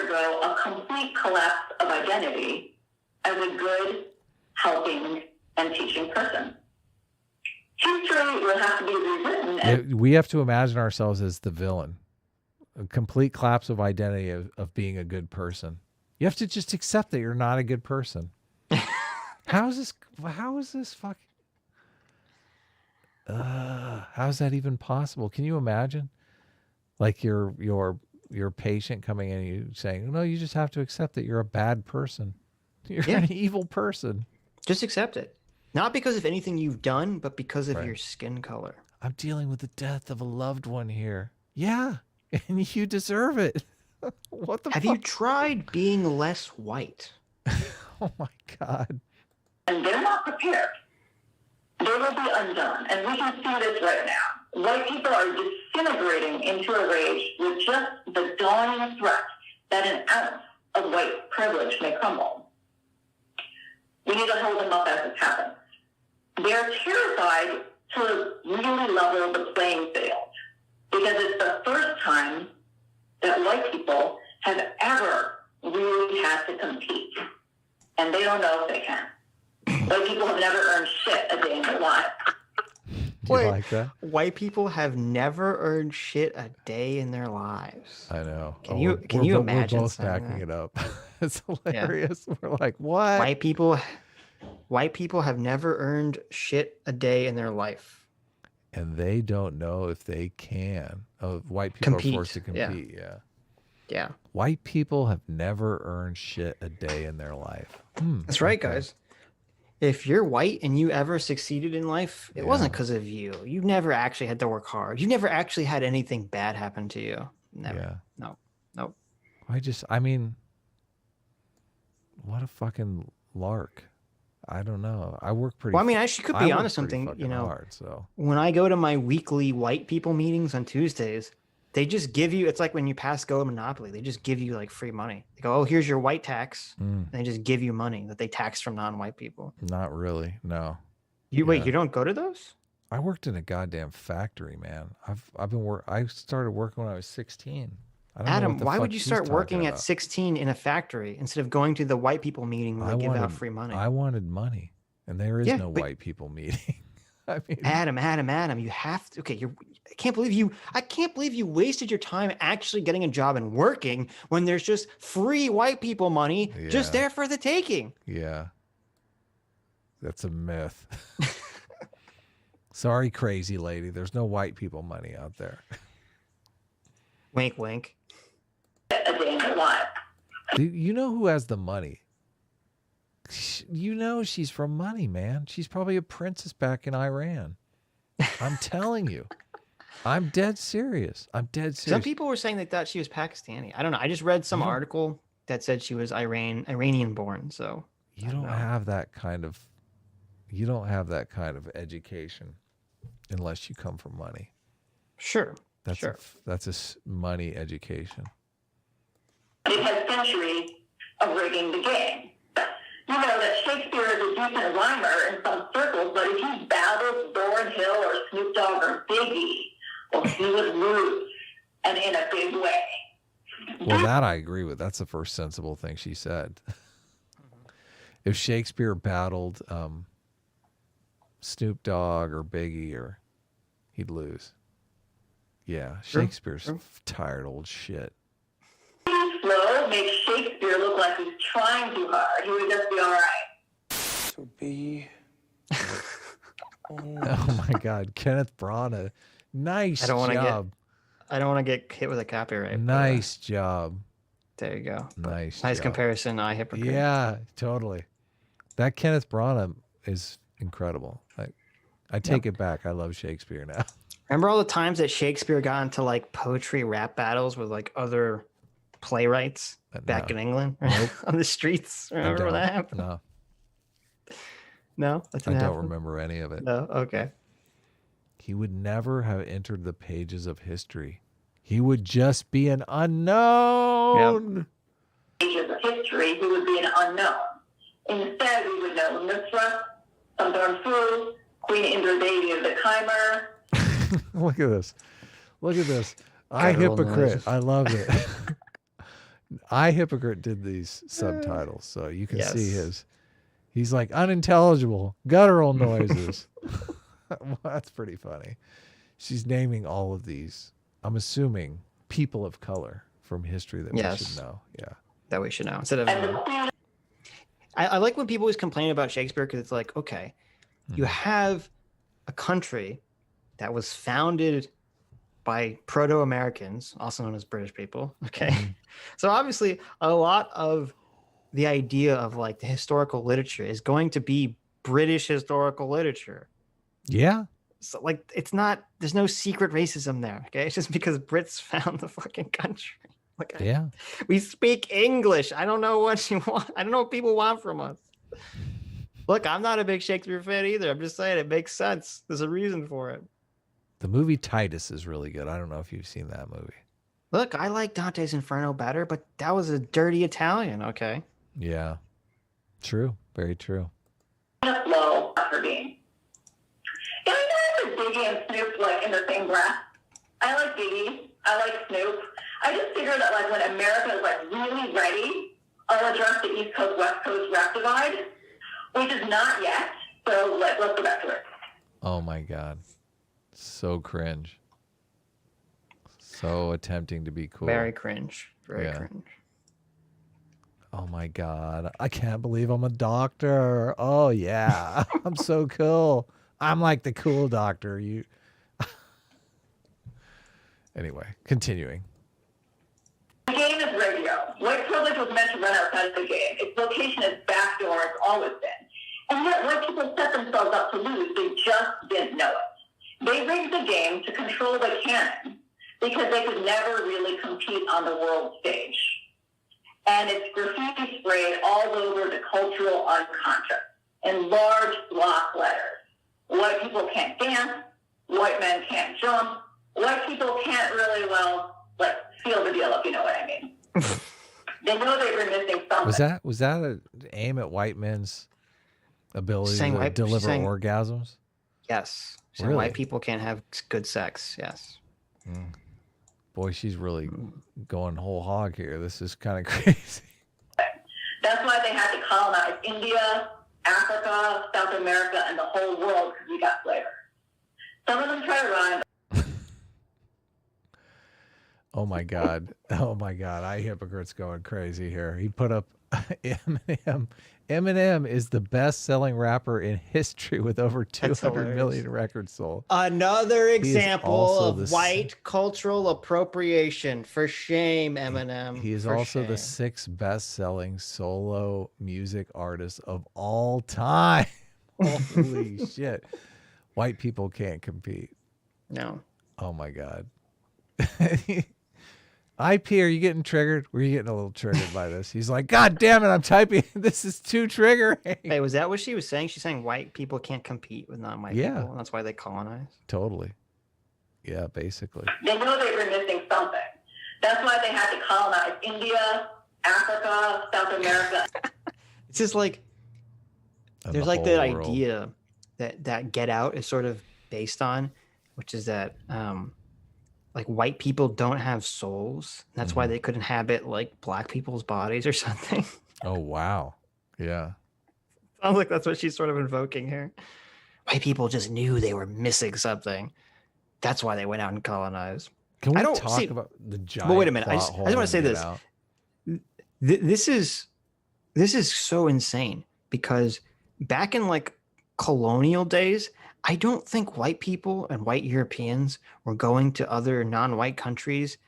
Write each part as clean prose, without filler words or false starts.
undergo a complete collapse of identity as a good, helping, and teaching person. History will have to be rewritten. We have to imagine ourselves as the villain. A complete collapse of identity of being a good person. You have to just accept that you're not a good person. How is this fucking... how is that even possible? Can you imagine? Like your patient coming in and you saying, no, you just have to accept that you're a bad person. You're an evil person. Just accept it. Not because of anything you've done, but because of your skin color. I'm dealing with the death of a loved one here. Yeah, and you deserve it. What the fuck? Have you tried being less white? Oh my God. And they're not prepared. They will be undone. And we can see this right now. White people are disintegrating into a rage with just the dawning threat that an ounce of white privilege may crumble. We need to hold them up as it happens. They're terrified to really level the playing field because it's the first time that white people have ever really had to compete. And they don't know if they can. White people have never earned shit a day in their lives. Do you like that? White people have never earned shit a day in their lives. I know. Can you imagine? We're both backing it up. It's hilarious. Yeah. We're like, what? White people have never earned shit a day in their life. And they don't know if they can. Oh, white people are forced to compete. Yeah. White people have never earned shit a day in their life. That's right, guys. If you're white and you ever succeeded in life, it wasn't because of you. You never actually had to work hard. You never actually had anything bad happen to you. Never. Yeah. No. I mean, what a fucking lark. I don't know. I work pretty. Well, I mean, I could be honest something. You know, hard, so when I go to my weekly white people meetings on Tuesdays, they just give you. It's like when you pass Go Monopoly. They just give you like free money. They go, "Oh, here's your white tax," and they just give you money that they tax from non-white people. Not really. No. Wait. You don't go to those? I worked in a goddamn factory, man. I started working when I was 16. Adam, why would you start working at 16 in a factory instead of going to the white people meeting where they give out free money? I wanted money, and there is no white people meeting. I mean, Adam, you have to. Okay, I can't believe you wasted your time actually getting a job and working when there's just free white people money just there for the taking. Yeah, that's a myth. Sorry, crazy lady. There's no white people money out there. Wink, wink. A day in their life. You know who has the money? You know she's from money, man. She's probably a princess back in Iran. I'm telling you. I'm dead serious. Some people were saying they thought she was Pakistani. I don't know. I just read some article that said she was Iranian born. So you don't have that kind of education unless you come from money. Sure. That's a money education. It has centuries of rigging the game. You know that Shakespeare is a decent rhymer in some circles, but if he battles Lauryn Hill or Snoop Dogg or Biggie, well, he would lose, and in a big way. Well, that I agree with. That's the first sensible thing she said. If Shakespeare battled Snoop Dogg or Biggie, he'd lose. Yeah, Shakespeare's tired old shit. Slow makes Shakespeare look like he's trying too hard. He would just be all right. To be. Oh my God, Kenneth Branagh, nice job. I don't want to get hit with a copyright. Nice job. There you go. Nice comparison. I hypocrite. Yeah, totally. That Kenneth Branagh is incredible. I take it back. I love Shakespeare now. Remember all the times that Shakespeare got into like poetry rap battles with like other playwrights back in England on the streets? Remember when that happened? No, I don't remember any of it. No, okay. He would never have entered the pages of history. He would just be an unknown. Pages of history, he would be an unknown. Instead, we would know Mithra, Sundar Queen Indradevi of the Khmer. Look at this. I hypocrite. I love it. iHypocrite did these subtitles, so you can see Yes. he's like unintelligible, guttural noises. Well, that's pretty funny. She's naming all of these, I'm assuming, people of color from history that we should know. Yeah. That we should know. Instead of, And the queen I like when people always complain about Shakespeare because it's like, okay, you have a country that was founded by Proto-Americans, also known as British people. Okay. So obviously a lot of the idea of like the historical literature is going to be British historical literature. Yeah. So like, it's not, there's no secret racism there. Okay. It's just because Brits found the fucking country. Like, Yeah. we speak English. I don't know what you want. I don't know what people want from us. Look, I'm not a big Shakespeare fan either. I'm just saying it makes sense. There's a reason for it. The movie Titus is really good. I don't know if you've seen that movie. Look, I like Dante's Inferno better, but that was a dirty Italian. Okay. Yeah. True. Very true. low after being. And I know Biggie and Snoop like in the same breath. I like Biggie. I like Snoop. I just figure that like when America is like really ready, I'll address the East Coast West Coast rap divide, which is not yet. So let's go back to it. Oh my God. So cringe. So attempting to be cool. Very cringe. Very cringe. Oh my God. I can't believe I'm a doctor. Oh yeah. I'm so cool. I'm like the cool doctor. You Anyway, continuing. The game is radio. White privilege was meant to run outside of the game. Its location is backdoor. It's always been. And yet white people set themselves up to lose. They just didn't know it. They rigged the game to control the canon because they could never really compete on the world stage. And it's graffiti sprayed all over the cultural unconscious in large block letters. White people can't dance. White men can't jump. White people can't really, like, seal the deal, if you know what I mean. They know they were missing something. Was that an aim at white men's ability to deliver orgasms? Yes. So Really? white people can't have good sex. Yes. Mm. Boy, she's really going whole hog here. This is kind of crazy. That's why they had to colonize India, Africa, South America, and the whole world because we got flavor. Some of them try to rhyme. Oh my God. Oh my God. iHypocrite's going crazy here. He put up Eminem. Eminem is the best-selling rapper in history with over 200 million records sold. Another example of the white cultural appropriation. For shame, Eminem. He is For also the shame. 6th best-selling solo music artist of all time. Holy shit. White people can't compete. No. Oh my God. IP, are you getting triggered? Were you getting a little triggered by this? He's like, God damn it, I'm typing. This is too triggering. Hey, was that what she was saying? She's saying white people can't compete with non-white people, and that's why they colonize? Totally. Yeah, basically. They know they were missing something. That's why they had to colonize India, Africa, South America. It's just like, there's like the idea that Get Out is sort of based on, which is that like white people don't have souls. That's why they could inhabit like black people's bodies or something. Oh, wow. Yeah. Sounds like that's what she's sort of invoking here. White people just knew they were missing something. That's why they went out and colonized. Can we talk about the giant? But wait a minute. I just want to say this. This is so insane because back in like colonial days, I don't think white people and white Europeans were going to other non-white countries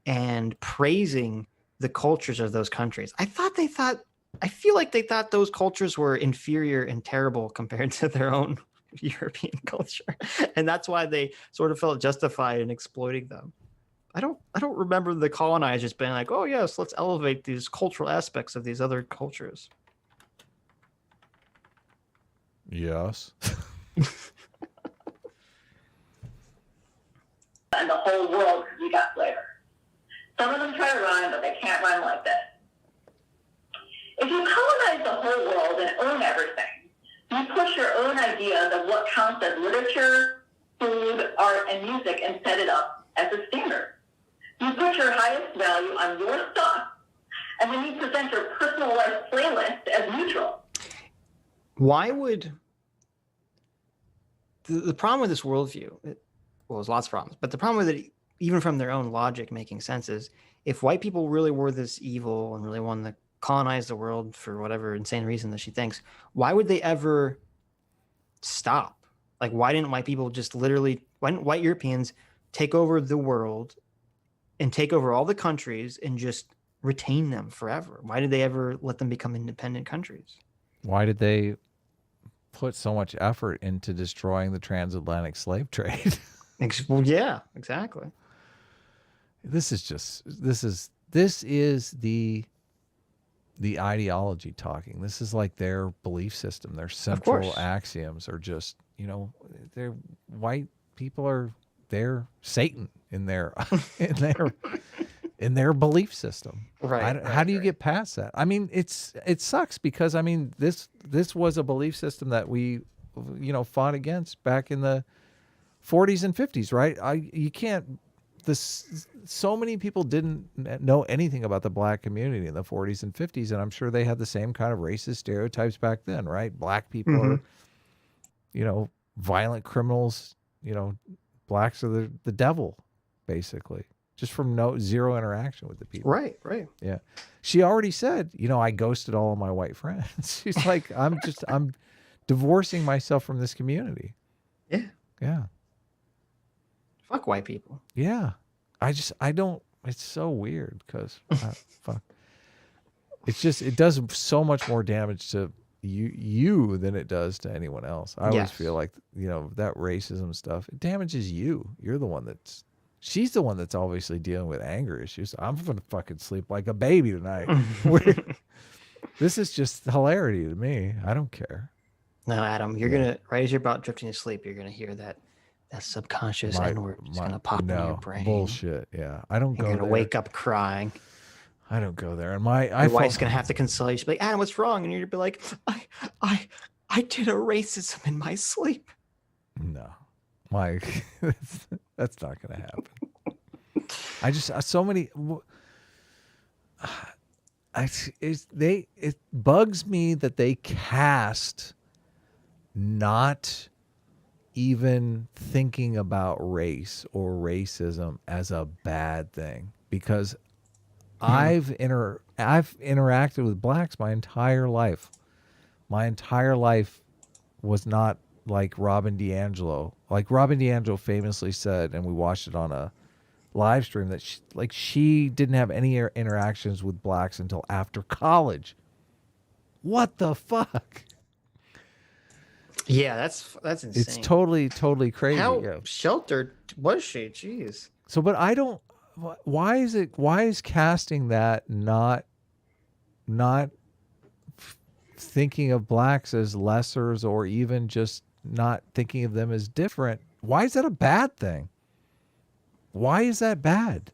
and praising the cultures of those countries. I feel like they thought those cultures were inferior and terrible compared to their own European culture. And that's why they sort of felt justified in exploiting them. I don't remember the colonizers being like, oh yes, let's elevate these cultural aspects of these other cultures. Yes. And the whole world because we got flavor. Some of them try to rhyme, but they can't rhyme like this. If you colonize the whole world and own everything, you push your own ideas of what counts as literature, food, art, and music and set it up as a standard. You put your highest value on your stuff, And when you present your personal life playlist as neutral. Why would the problem with this worldview? Well, there's lots of problems, but the problem with it, even from their own logic making sense, is if white people really were this evil and really wanted to colonize the world for whatever insane reason that she thinks, why would they ever stop? Like, why didn't white people just literally, why didn't white Europeans take over the world and take over all the countries and just retain them forever? Why did they ever let them become independent countries? Why did they put so much effort into destroying the transatlantic slave trade? Well, yeah, exactly. This is the ideology talking. This is like their belief system. Their central axioms are just, they're white people are they're Satan in their in their belief system. Right. How do you get past that? I mean, it sucks because I mean this was a belief system that we fought against back in the 40s and 50s, right? You can't. So many people didn't know anything about the black community in the 40s and 50s, and I'm sure they had the same kind of racist stereotypes back then, right? Black people are, violent criminals. Blacks are the devil, basically, just from zero interaction with the people. Right. Yeah. She already said, I ghosted all of my white friends. She's like, I'm divorcing myself from this community. Yeah. Yeah. Fuck white people. Yeah. I don't, it's so weird because, fuck. It's just, it does so much more damage to you than it does to anyone else. I always feel like, that racism stuff, it damages you. You're the one she's the one that's obviously dealing with anger issues. I'm going to fucking sleep like a baby tonight. This is just hilarity to me. I don't care. No, Adam, you're going to, right as you're about drifting to sleep, you're going to hear that subconscious N-word is going to pop in your brain. Bullshit. Yeah. I don't go there. You're going to wake up crying. I don't go there. And your wife's going to have to console you. She'll be like, Adam, what's wrong? And you're going to be like, I did a racism in my sleep. No, Mike, that's not going to happen. I just, so many, it bugs me that they cast not even thinking about race or racism as a bad thing, because I've interacted with blacks my entire life. My entire life was not like Robin DiAngelo. Like Robin DiAngelo famously said, and we watched it on a live stream, that she didn't have any interactions with blacks until after college. What the fuck? Yeah, that's insane. It's totally crazy. How sheltered was she? Jeez. So, but I don't. Why is casting that not thinking of blacks as lessers, or even just not thinking of them as different? Why is that a bad thing? Why is that bad?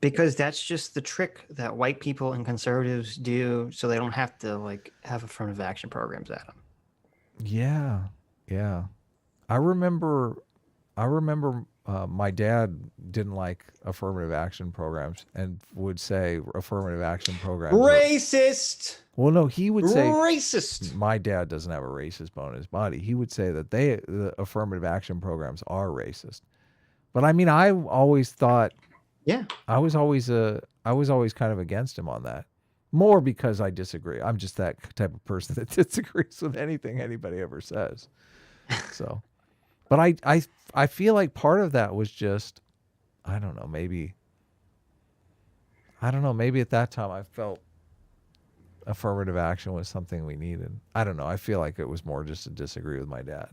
Because that's just the trick that white people and conservatives do, so they don't have to have affirmative action programs, Adam. Yeah. I remember my dad didn't like affirmative action programs and would say affirmative action programs racist. Well, no, he would say racist. My dad doesn't have a racist bone in his body. He would say that the affirmative action programs are racist. But I mean, I always thought, I was always kind of against him on that. More because I disagree. I'm just that type of person that disagrees with anything anybody ever says. So, but I feel like part of that was just, I don't know, maybe at that time I felt affirmative action was something we needed. I don't know. I feel like it was more just to disagree with my dad.